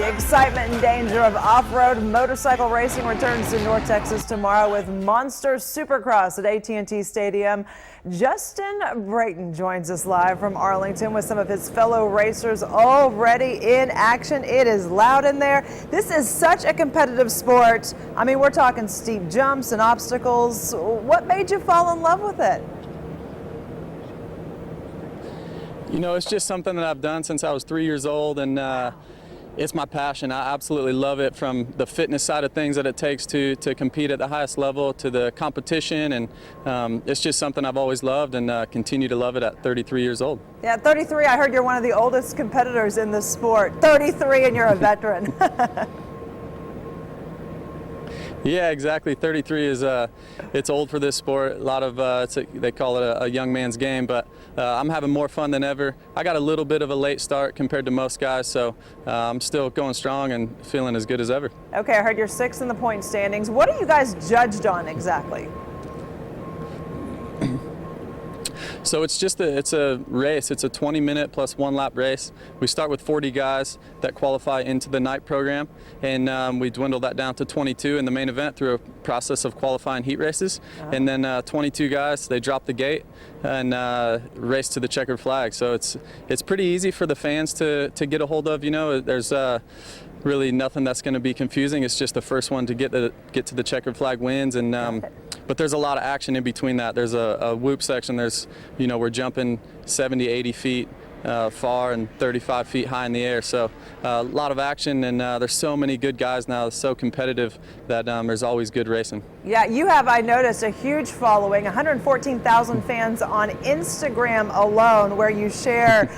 The excitement and danger of off-road motorcycle racing returns to North Texas tomorrow with Monster Supercross at AT&T Stadium. Justin Brayton joins us live from Arlington with some of his fellow racers already in action. It is loud in there. This is such a competitive sport. I mean, we're talking steep jumps and obstacles. What made you fall in love with it? You know, it's just something that I've done since I was 3 years old, and it's my passion. I absolutely love it, from the fitness side of things that it takes to compete at the highest level, to the competition, and it's just something I've always loved and continue to love it at 33 years old. Yeah, 33, I heard you're one of the oldest competitors in this sport. 33 and you're a veteran. Yeah, exactly. 33 is it's old for this sport. A lot of they call it a young man's game, but I'm having more fun than ever. I got a little bit of a late start compared to most guys, so I'm still going strong and feeling as good as ever. Okay, I heard you're 6th in the point standings. What are you guys judged on exactly? So it's a race. It's a 20-minute plus 1 lap race. We start with 40 guys that qualify into the night program, and we dwindle that down to 22 in the main event through a process of qualifying heat races. And then 22 guys, they drop the gate and race to the checkered flag. So it's pretty easy for the fans to get a hold of. You know, there's really nothing that's going to be confusing. It's just the first one to get to the checkered flag wins, and but there's a lot of action in between that. There's a whoop section. There's, you know, we're jumping 70, 80 feet far and 35 feet high in the air. So a lot of action, and there's so many good guys now. It's so competitive that there's always good racing. Yeah, you have, I noticed, a huge following, 114,000 fans on Instagram alone, where you share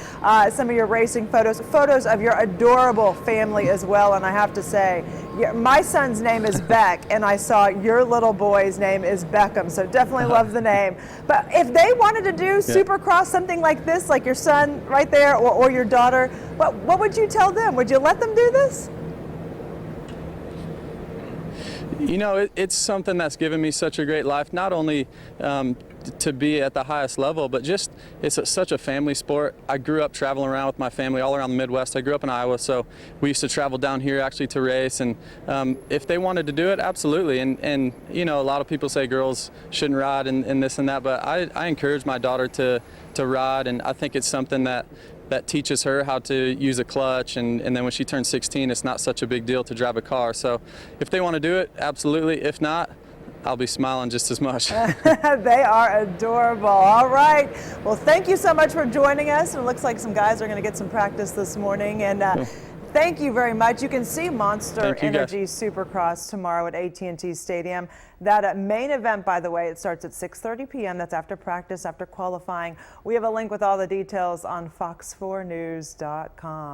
some of your racing photos of your adorable family as well. And I have to say, my son's name is Beck, and I saw your little boy's name is Beckham, so definitely love the name. But if they wanted to do Supercross, something like this, like your son right there, or your daughter, what would you tell them? Would you let them do this? You know, it's something that's given me such a great life, not only to be at the highest level, but just it's such a family sport. I grew up traveling around with my family all around the Midwest. I grew up in Iowa, so we used to travel down here actually to race, and if they wanted to do it, absolutely. And you know, a lot of people say girls shouldn't ride and this and that, but I encourage my daughter to ride, and I think it's something that teaches her how to use a clutch, and then when she turns 16, it's not such a big deal to drive a car. So if they want to do it, absolutely. If not, I'll be smiling just as much. They are adorable. All right. Well, thank you so much for joining us. And it looks like some guys are going to get some practice this morning. And thank you very much. You can see Monster Energy Supercross tomorrow at AT&T Stadium. That main event, by the way, it starts at 6:30 p.m. That's after practice, after qualifying. We have a link with all the details on fox4news.com.